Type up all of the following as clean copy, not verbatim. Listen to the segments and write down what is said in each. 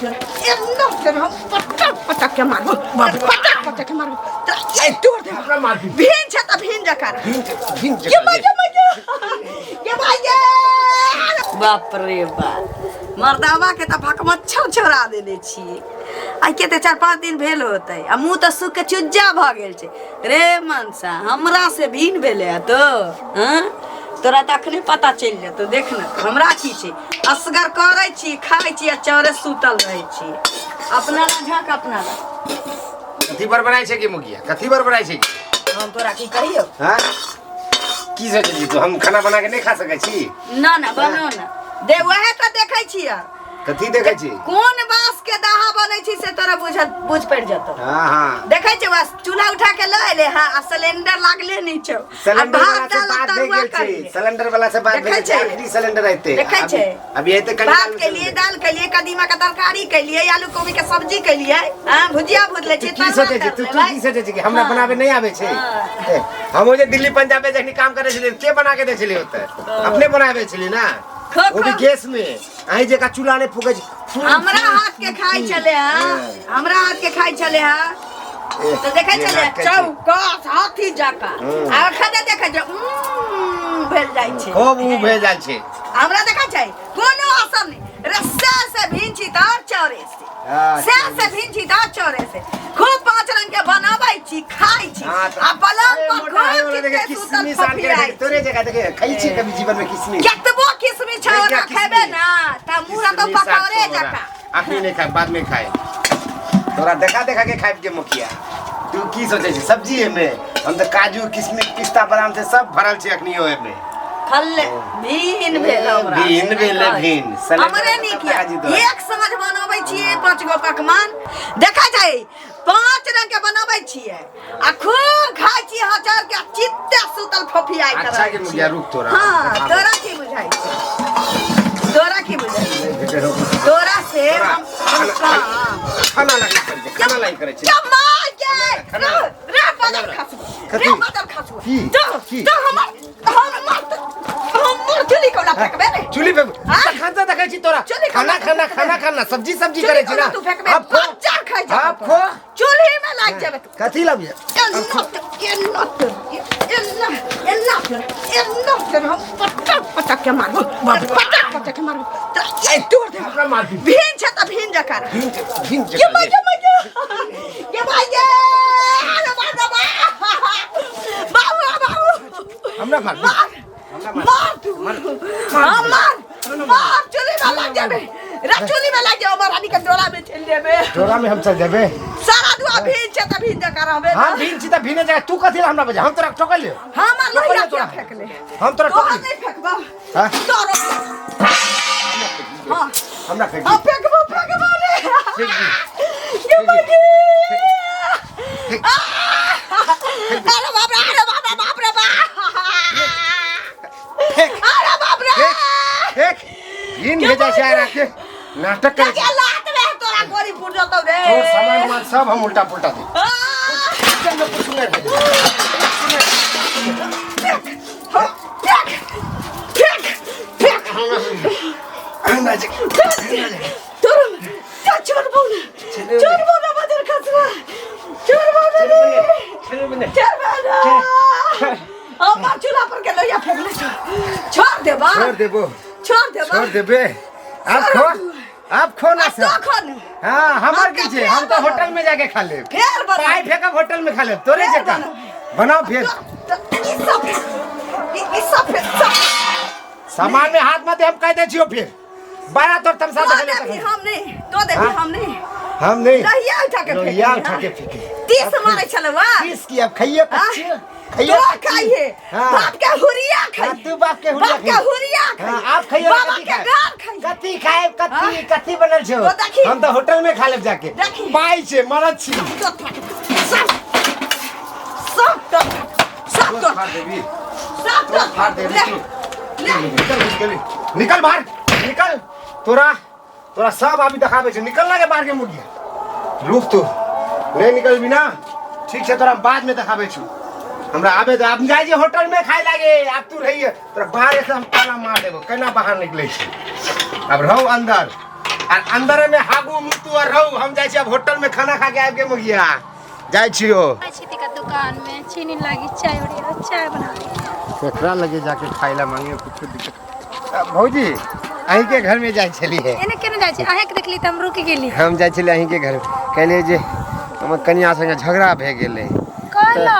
फिर हम पटक के मारबो पटक के मारबो तो तोड़ दे हमरा मार भीन छ त भीन जकार भीन ये भाई बाप रे बाप मर्दावा के त भक मच्छर छोड़ा देने छी आई के 4-5 दिन भेल होतै आ मुंह त सुख के चुज्जा भ गेल छै रे मनसा हमरा से भीन भेले तो हां तोरा तखने पता चल जेतो देख न हमरा की छै असगर करै छी खाइ छी आ चौरे सुतल रहै छी अपना झाक अपना कथी पर बनाई छै कि मुखिया कथी पर बनाई छै हम तोरा की कहियो हां की सोचे छी तू हम खाना बना के नहीं खा सकै छी ना ना बनो ना दे वहे त देखै छी कथी देखै छी कोन बांस के दाहा बनै छी से तोरा बुझ पड़ जतो हां हां देखै छी बस चूल्हा उठा के ल ले हां आ सिलेंडर लागले नहीं छौ सिलेंडर वाला से बात दे गेल छी सिलेंडर वाला से बात दे छै आखिरी सिलेंडर आते देखै छै अभी एते भात के लिए दाल के लिए कदीमा का तरकारी के लिए आलू गोभी के सब्जी के लिए हां भुजिया भूज ले छी की सोचे छी तू की सोचे छी कि हमरा बनावे नहीं आवे छै हम जे दिल्ली पंजाब में जखनी काम करे छलिए के बना के दे छलिए होते अपने बनावे छलिए ना वो भी गैस में आई जगह चूल्हा ने फूके हमरा हाथ के खाई चले हमरा हाथ के खाई चले तो देखै चले चौकस हाथी जाका आ खदे देखै जे भेल जाय छै खूब उ भेल जाय छै हमरा देखै छै कोनो असर नहीं रस्सा से भींची त चौरे से भींची त चौरे से खूब 5 रंग के बनाबै छी खाइ छी आ पलंग पर खूब किसमिस आन के तोरे जगह देखे खाइ छी कभी जीवन में किसमिस केतबो किसमिस छोरा खेबे ना त मुरा तो पकावरे जाका अखनी नहीं खाए बाद में खाए तोरा देखा देखा के खाए के मुखिया तू की सोचे छी सब्जी है में हम तो काजू किशमिश पिस्ता बादाम से सब भरल छी अखनी ओए में खल्ले भीन भेल हमरा भीन हमरे नहीं किया एक समझ बनाबै छिए 5 गो पकवान देखा जाय 5 रंग के बनाबै छिए आ खूब खाइ छी हजार के चित्ते सुतल फफियाई कर अच्छा के मुखिया रुक तोरा हां तोरा की बुझाई तोरा की बुझाई तोरा से हम खाना लगे करे छी कमाल के रे बदल खासु की हम चुली को ना फेंकबे रे चुली पे खाना देखै छी तोरा खाना सब्जी करे छी ना अब चार खाइ जा आप खो चुली में लाग जाबे कथी लबिया फिर हम पटक के मारबो पटक के मारबो तो तोड़ दे हमरा मार भीन छ त भीन जकार भीन ये भाई ये बाबू हमरा मार मार तू मार चुली में लग जाबे चुली में लग जाओ रानी के डोरा में चल देबे डोरा में हम चल जेबे सारा दुआ भीन छ त भीन जकार हबे हां भीन छी त भीने जाए तू कथि हमरा बजा हम तोरा ठोकल ले हम लोहिया तोरा फेंक ले हम तोरा ठोकल नहीं फेंकबा हां तोरा हां हमरा फेंक हम फेंकबो रे फेंक ये बाजी अरे बाप रे अरे बाप रे अरे बाप रे एक इन भेजा से आ रखे नाटक कर क्या लात में तोरा गोरी फूट जातो रे तो सामान मान सब हम उल्टा पुल्टा दे चल मैं कुछ नहीं अंडा जी चोर बोला बदर खसवा चोर बोला हम चूल्हा पर के लोया फेंक ले छोड़ देबे आप खो ना सर हां हमार की छे हम तो होटल में जाके खा ले फिर पाई फेंका होटल में खा ले तोरे जका बनाओ फिर सामान में हाथ मत हम कह दे छियो फिर बारा तोर तमसा दे हम नहीं लोहिया उठा के फेंके 30 मारे चलवा 30 की अब खाइए कच्ची खाइए खाइए बाप का हुरिया खाइए तू बाप के हुरिया हां आप खाइए बाबा के घर खाइए कथी बनल छो हम तो होटल में खा लेब जाके पाई छे मरद छी सब फाड़ देबी निकल बाहर निकल तोरा सब अभी दिखाबे छे निकल ना के बाहर के मुर्गिया रुक तू नहीं निकल बिना ठीक है तोरा बाद में दिखाबे छु हमरा आबे तो आप जाई जे होटल में खाए लागे आप तू रहिए तोरा बाहर से हम ताला मार देबो केना बाहर निकले छी अब रहो अंदर और अंदर में हागू मुतु और रहू हम जाय छी अब होटल में खाना खा के आबि के मुगिया जाय छियो छी का दुकान में चीनी लागी चाय बढ़िया चाय बना केकरा लगे जाके खाइला मांगे कुछ दिक्कत भौजी अहीं के घर में जाय छली है एने केने जाय छी अहे के देखली त हम रुक गेली हम जाय छली अहीं के घर कहले जे हम कन्या संगे झगड़ा भे गेले कहला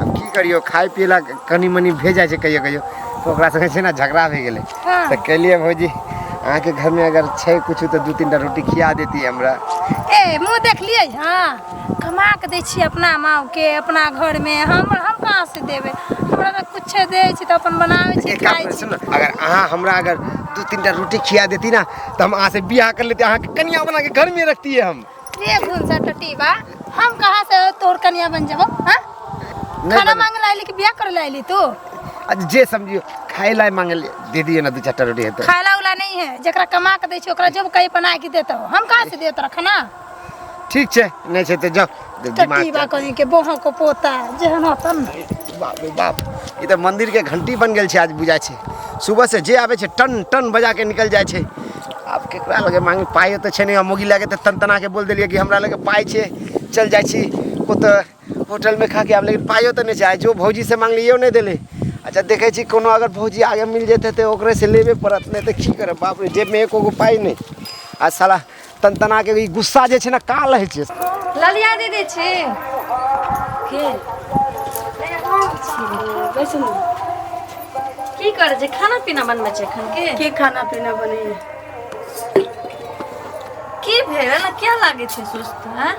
अब की करियो खाय पियला कनी मनी भेजा छै कहियो तो ओकरा संगे छै ना झगड़ा भे गेले हाँ। तो कहलिए भौजी अहाँ के घर में अगर छै कुछ तो 2-3 टा रोटी खिया देती हमरा ए मुंह देख लिए हां कमा के दै छी अपना माँ के अपना घर में हम कहां से देबे हमरा त कुछ दे छी त अपन बनावे छी खाइ छी सुन अगर अहाँ हमरा अगर 2-3 टा रोटी खिया देती ना तो हम अहाँ से बियाह कर लेते अहाँ के कन्या बना के घर में रखती है हम रे भूंसा टटीबा हम कहां से तोर कन्या बन जाबो हां खाना मांगे लाइली कि बियाह करे लाइली तू आज जे समझियो खाए ला मांगे दे दिए ना 2-4 टा रोटी है तो खाला उला नहीं है जकरा कमा के दै छी ओकरा जब कहीं बना के देतो हम कहां से देत रख ना ठीक छै नहीं छै तो जाओ टटीबा कहीं के बोहो को पोता जेहन अपन बाप रे बाप ये तो मंदिर के घंटी बन गेल छै आज बुझा छै सुबह से जे आवे छै टन टन बजा के निकल जाय छै अब केकरा लगे मांगे पाई तो छै नहीं मोगी लागे तो तनतना के बोल देलिए कि हमरा लगे पाई छै चल जाय छी ओ तो होटल में खा के आब लेकिन पाइयो तो नहीं चाहे जो भौजी से मांग लियो नहीं देले अच्छा देखे छी कोनो अगर भौजी आगे मिल जेते तो ओकरे से लेबे पड़त नहीं तो की करे बाप रे जेब में एको गो पाई नहीं आज साला तनतना के ई गुस्सा जे छै ना का लहे छै ललिया दीदी छी के बैसु की करे छै खाना पीना बनबै छै एखन के खाना पीना बने की भेल ना क्या लागे छै सुस्त हैं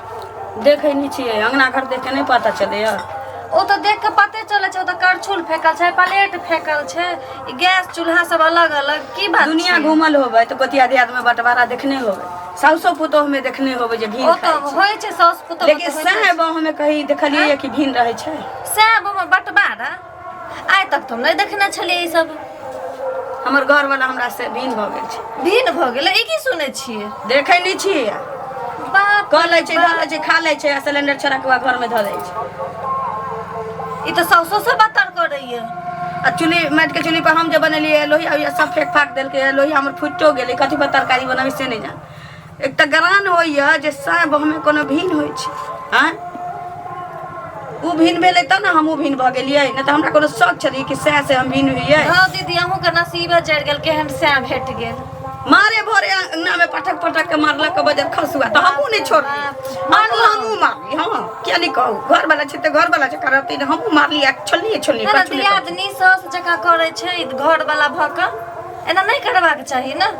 देखे नहीं छिए अंगना घर देख के नहीं पता चले यार ओ तो देख के पते चले छै ओ तो करछुल फेकल छै प्लेट फेकल छै ई गैस चूल्हा सब अलग अलग की बात दुनिया घूमल होबे तो गोतिया दियाद में बंटवारा देखने होबे साउसो पुतोह में देखने होबे जे भीड़ ओ तो होय छै सास पुतोह लेकिन साहेब हमें कहीं देखलिए कि भीड़ रहे छै साहब में बंटवारा आइ तक तुम नहीं देखने छलिए ई सब हमर घर वाला हमरा से भीड़ भ गेल छै भीन भ गेलै ई की सुनै छियै देखे नहीं छिए बाप कह ले छै धऽ ले छै खा ले छै आ सिलेंडर छोड़ा के घर में धऽ दै छै ई तो साउसो से बतर करैया आ चूल्ही माटि के चूल्ही पर हम जे बनेलिए लोहिया उहिया सब फेंक फाक देलकै लोहिया हमर फुटियो गेलै कथी पर तरकारी बनाबी से नहीं जान एक तऽ गरान होइए जे साहेब हमें कोनो भीन होइ छै हाँ उ भीन भेलै तब ना हमहूँ भीन भऽ गेलियै नहीं तऽ हमरा कोनो शौक छलै कि सएह से हम भीन हुइयै हां दीदी अहूँ के नसीबे जड़ गेल केहन सैह भेट गेल मारे भोरे अंगना में पटक पटक के मारलक के बजर खसुआ तो हमहूँ नहीं छोड़ली हमहूँ मारली हाँ क्या नहीं कहू घर वाला छै तो घर वाला छै करती हमहूँ मारली छोलनी छोलनी दियादनी सास जकाँ करे छै घर वाला भऽ कऽ एना नहीं करबाक चाही ना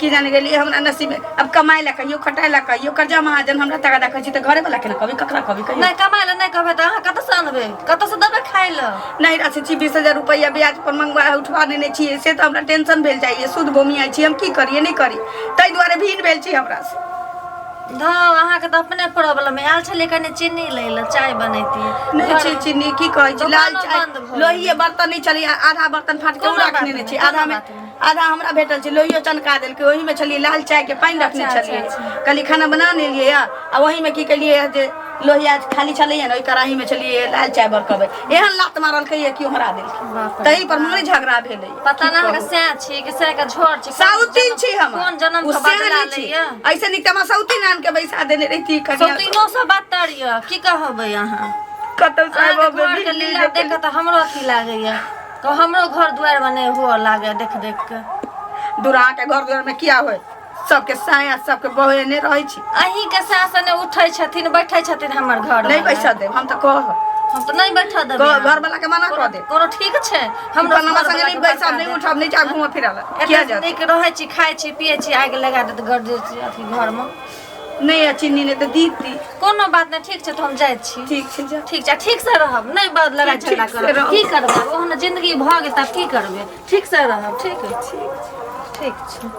की जाने गेलिए हमरा नसीब में अब कमाई ला कहियो खटाई ला कहियो कर्जा महाजन हमरा तका देखै छी त घरे वाला के ना कभी ककरा कभी कहियो नहीं कमाई ला नहीं कहबे त अहाँ कतऽ से अनबे कतऽ से देबे खाइ ला नहीं राशि छी 20,000 रुपया ब्याज पर मंगवा उठवा देने छी से तो हमरा टेंशन भेल जाइए सूद भूमि आई छी हम की करिए नहीं करी तै दुआरे भीड़ भेल छी हमरा से धाव अहाँ के त अपने प्रॉब्लम है आल छले कने चीनी ले ला चाय बनैती नहीं छी चीनी की कहै छी लाल चाय लोहिए बर्तन नहीं चली आधा बर्तन फाट के रखने ने छी आधा में आधा हमरा भेटल छै लोहियो चनका देलकै ओही में छलिए लाल चाय के पानी रखने छलिए कली खाना बना लेलिए आ वही में की कलिए जे लोहिया खाली छलिए न ओई कढ़ाई में छलिए लाल चाय बरकबे एहन लात मारल कहिए कि हमरा देलकै तही पर मोरे झगड़ा भेलै पता ना के सै छी कि सै के झोर छी साउतीन छी हम कोन जन्म के बदला लैया ऐसे निकमा साउतीन नाम के बैसा देने रही कनिया सौतीनो से बतरिया की कहबै अहाँ कतौ साहब घर के लीला देख त हमरो अथी लागैया तो हमरो घर द्वार बने हुआ लागे देख देख के दूरा के घर द्वार में किया होय सबके साया सबके बहने रहै छी अही के सासने उठै छथिन बैठै छथिन हमर घर नहीं बैसा देब हम त कह हम तो नहीं बैठा देब घर वाला के मना कर दे कोनो ठीक छै हम नवा संगे नहीं बैसा नहीं उठब नहीं जा घूम फिरल किया जा देख रहै छी खाइ छी पियै छी आग लगा देत अथी घर में नहीं चीनी ने तो दीदी कोनो बात नहीं ठीक छै तो हम जाय छी ठीक छै जा ठीक से रहब नहीं बात लगा झगड़ा करब की करबै ओहन जिंदगी भ गेल तब की करबै ठीक से रहब ठीक है ठीक छै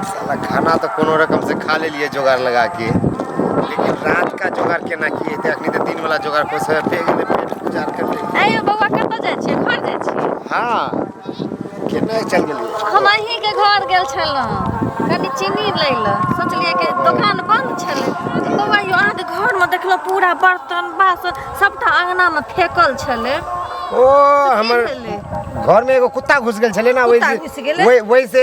साला खाना तो कोनो रकम से खा ले लिए जुगाड़ लगा के लेकिन रात का जुगाड़ केना किए थे अखनी तो दिन वाला जुगाड़ को सब पे गेले पेट गुजार कर ले आइयो बौआ कतऽ जाइ छी घर जाइ छी हां केना चल गेलिए हम अहीं के घर गेल छलहुं कनी चीनी लै ल सोचलिए कि दुकान बंद छले तो बौआ यो अहाँ के घर में देखलो पूरा बर्तन बासन सबटा अंगना में फेकल छले ओ हमर घर में एगो कुत्ता घुस गेल छले ना, कुत्ता घुस गेलै? वही से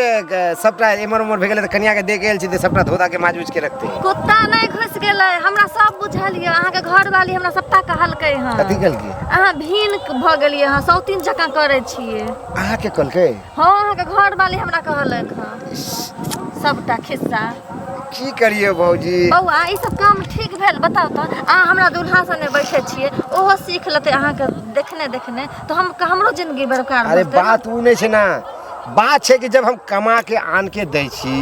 सबटा एमर उमर भे गेलै त कनिया के दे गेल छी त सबटा धोधा के माज उज के रखते। कुत्ता नहीं घुस गेलै, हमरा सब बुझलिए। अहाँ के घर वाली हमरा सबटा कहलकै हँ। कथी कहलकै? अहाँ भीन भ गेलिए हँ, सौतीन जकाँ करे छिए। अहाँ के कहलकै? हाँ, अहाँ के घर वाली हमरा कहलक हँ सबटा खिस्सा। की करिए भौजी? बौआ ई सब काम ठीक भेल? बताओ तो। अहाँ हमरा दूल्हा सने बैठे छिए, ओहो सीख लेते अहाँ के देखने देखने, तो हमरो जिंदगी बरकरार अरे होतै। बात उ नहीं छे ना, बात है कि जब हम कमा के आन के दै छी,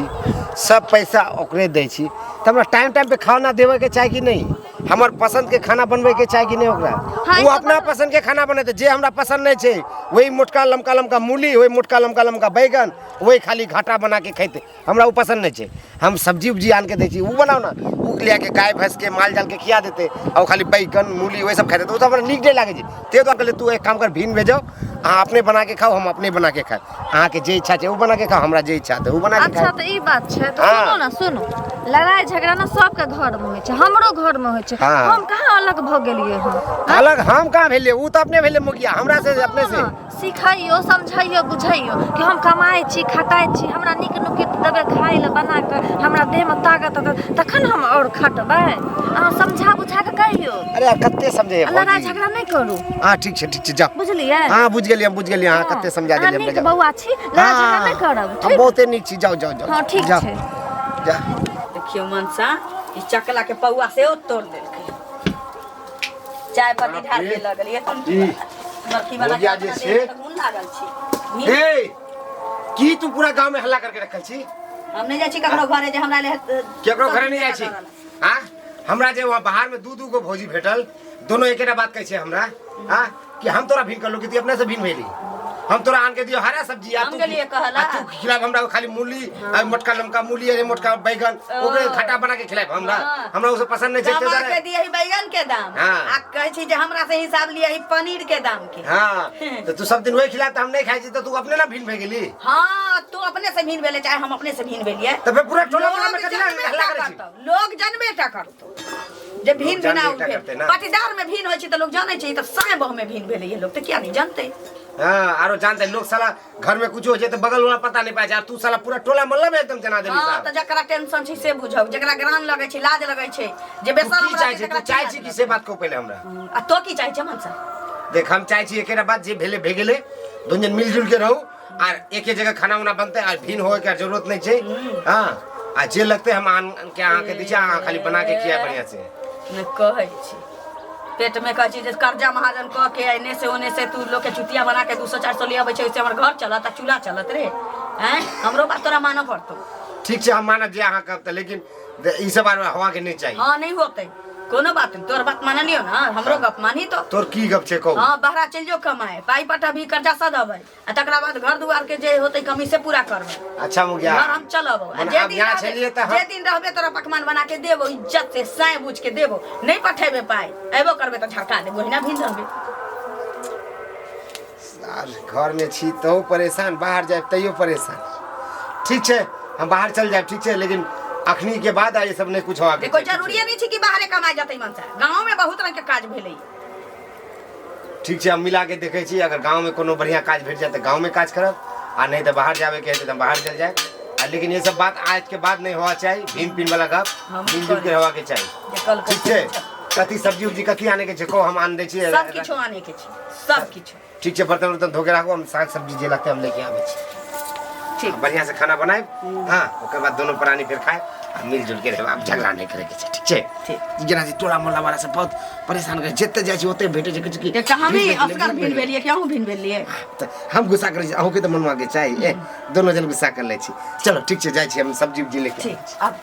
सब पैसा ओकरे दै छी, तो हमरा टाइम टाइम पे खाना देवे के चाही कि नहीं? हमार पसंद के खाना बनवे के चाही कि नहीं ओकरा? हाँ, वो अपना पसंद के खाना बनेते, जे हमरा पसंद नहीं छे वही मोटका लमका लमका मूली, वही मोटका लमका लमका बैगन, वही खाली घाटा बना के खाते। हमरा वो पसंद नहीं छे। हम सब्जी उब्जी आन के दै छी, वो बनाओ ना, वो लिया के गाय भैंस के माल जाल के खिया देते, और खाली बैगन मूली वही सब खाते, तो हमरा नीक नहीं लागे जी। ते तो कहले तू एक काम कर, भीन भेजो, अहाँ अपने बना के खाओ, हम अपने बना के खाए। अहाँ के जे इच्छा छे वो बना के खाओ, हमरा जे इच्छा है वो बना के अच्छा खाए। तो ई बात छे। तो हाँ। सुनो ना, सुनो, लड़ाई झगड़ा ना सबके घर में होय छे, हमरो घर में होय छे। हाँ। हम कहाँ अलग भ गेलिए हँ? अलग हम कहाँ भेलिए? वो तो अपने भेले मुखिया, हमरा से अपने से। सिखाइयो, समझाइयो, बुझाइयो कि हम कमाई छी, खटाई छी, हमरा नीक नुकित देबे खाइ ले बना के, हमरा देह में ताकत अतत, तखन हम और खटबै। अहाँ समझा बुझा के कहियो। अरे यार कत्ते समझे लड़ाई झगड़ा नहीं करू, हाँ ठीक छे जाओ। बुझलिए? हाँ बुझ गेलिए, हम बुझ गेलिए। हाँ कत्ते समझा अहाँ देलिए नीक हमरा। बौआ छी, लड़ाई झगड़ा नहीं करब, हम ठीक? बहुते नीक छी, जाओ जाओ जाओ। हाँ ठीक जाओ, छे। जा। देखियो मनसा, ई चकला के पौआ से ओ तोड़ देलकै। चाय पत्ती ढाल के लगलिए तुम मक्खी बना के भौजिया जे अपना से- देह में तो मुँह लागल छी। ए की तू पूरा गांव में हल्ला करके रखल छी? हम नहीं जाइ छी ककरो घरे जे हमरा ले केकरो घरे नहीं जाइ छी? हाँ हमरा जे वहाँ बाहर में दू गो भौजी भेटल, दोनों एकेटा बात कहै छै हमरा, हाँ कि हम तोरा भीन करलो कि तू अपने से भीन भेली। हम तोरा आन के दियो हरा सब्जी, हम गेलिए कहला। तू खिलाब हमरा खाली मूली, आ मोटका लमका मूली, अरे मोटका बैगन, ओकरे घाटा बना के खिलाब हमरा। हाँ। हमरा उसे पसंद नहीं छै। दामा के दिए ही बैगन के दाम, हाँ। आ कहै छी जे हमरा से हिसाब लिए ही पनीर के दाम के। हाँ तो तू सब दिन वही खिला, तो हम नहीं खाई छी, तो तू अपने ना भीन भे गेली। हाँ तू अपने से भीन भेले चाहे हम अपने से भीन भेलिए, तो फिर पूरा टोला मोहल्ला में लोग कथी ला जनबे हल्ला टा करै छी? करतौ, लोग जनबे टा करतौ जे भीन लोग भिना जानबे टा करतै ना। पाटीदार में भीन होय छै त लोग जानै छै, त साय बह में भीन भेले ये लोग त क्या नहीं जानते। हाँ आरो जानते लोग साला घर में कुछ हो जाए तो बगल वाला पता नहीं पाए जा, तू साला पूरा टोला मोहल्ला में एकदम जना देली हाँ साहब। त जकरा टेंशन छै से बुझौ, जकरा ग्रान लगै छै, लाज लगै छै, जे तू बेसर की चाहे छी? तू चाहे छी कि से बात को पहले हमरा आ तो की चाहे छै मनसा? देख, हम चाहे छी एकेटा बात, जे भेले भे गेले, दोनों जन मिलजुल के रहू, और एक ही जगह खाना उना बनते, और भीन होए के जरूरत नहीं छै। हाँ आ जे लगते हम आन के आहाँ के दीजिए, आहाँ खाली बना के खिया बढ़िया से। मैं कहै छी पेट में कहै छी जे कर्जा महाजन कह के एने से ओने से तू लोग के चुतिया बना के 200-400 ले आबै छै, ओइसे हमर घर चलत आ चूल्हा चलत रे। हैं हमरो बात तोरा मानऽ पड़तौ। ठीक छै हम मानब जे अहाँ कहब, लेकिन ई सब हवा के नहीं चाहिए। हाँ नहीं होतै, कोनो बात नहीं, तोर बात मान लियो ना, हमरो गप मानी तो। तोर की गप छै कहू? हाँ बाहरा चल जो कमाए, पाई पटा भी कर्जा सदबै, आ तकरा बाद घर दुआर के जे होतै कमी से पूरा करबै। अच्छा मुखिया, घर हम चलब, आ मने जे अब दिन यहाँ रहबे- चलिए तो हम- जे दिन रहबे तोरा पकवान बना के देबो, इज्जत से साय बुझ के देबो, नहीं पठेबे पाई, एबो करबे तो झड़का देबो, हिना भीन रहबे। घर में छी तो परेशान, बाहर जाए तैयो परेशान। ठीक छै हम बाहर चल जाए, ठीक छै, लेकिन अखनी के बाद ये सब नहीं कुछ होगा। देखो जरूरी नहीं छै कि बाहरे कमाए जतै मनसा, गांव में बहुत रंग के काज भेलै। ठीक छै हम मिला के देखे छी, अगर गांव में कोनो बढ़िया काज भेट जाए तो गांव में काज करब, आ नहीं तो बाहर जावे के है तो बाहर चल जाए। लेकिन ये सब बात आज के बाद नहीं होना चाहिए, भीन पीन वाला गप मिलजुल के होगा के चाहिए। ठीक छै कथी सब्जी उब्जी कथी आने के छै को हम आन दै छी, सब किछो आने के छै, सब किछो। ठीक छै बर्तन उर्तन धो के राखू, हम साग सब्जी जे लगते हम लेके आबै छी। ठीक बढ़िया से खाना बनाए, हाँ ओकर बाद दोनों प्राणी फिर खाए, मिलजुल के रहब, झगड़ा नहीं करे के छै। ठीक छै ठीक। जेना जी टोला मोहल्ला वाला सब बहुत परेशान करे, जते जाय छी ओते भेटे छै कि एकटा हमें असगर भिन भेलिए कि अहूँ भिन भेलिए। हम गुस्सा करे छी, अहूँ के तो मनवा के चाहिए, दोनों जन गुस्सा कर ले छी। चलो ठीक छै जाय छी हम सब्जी उब्जी लेके। ठीक अब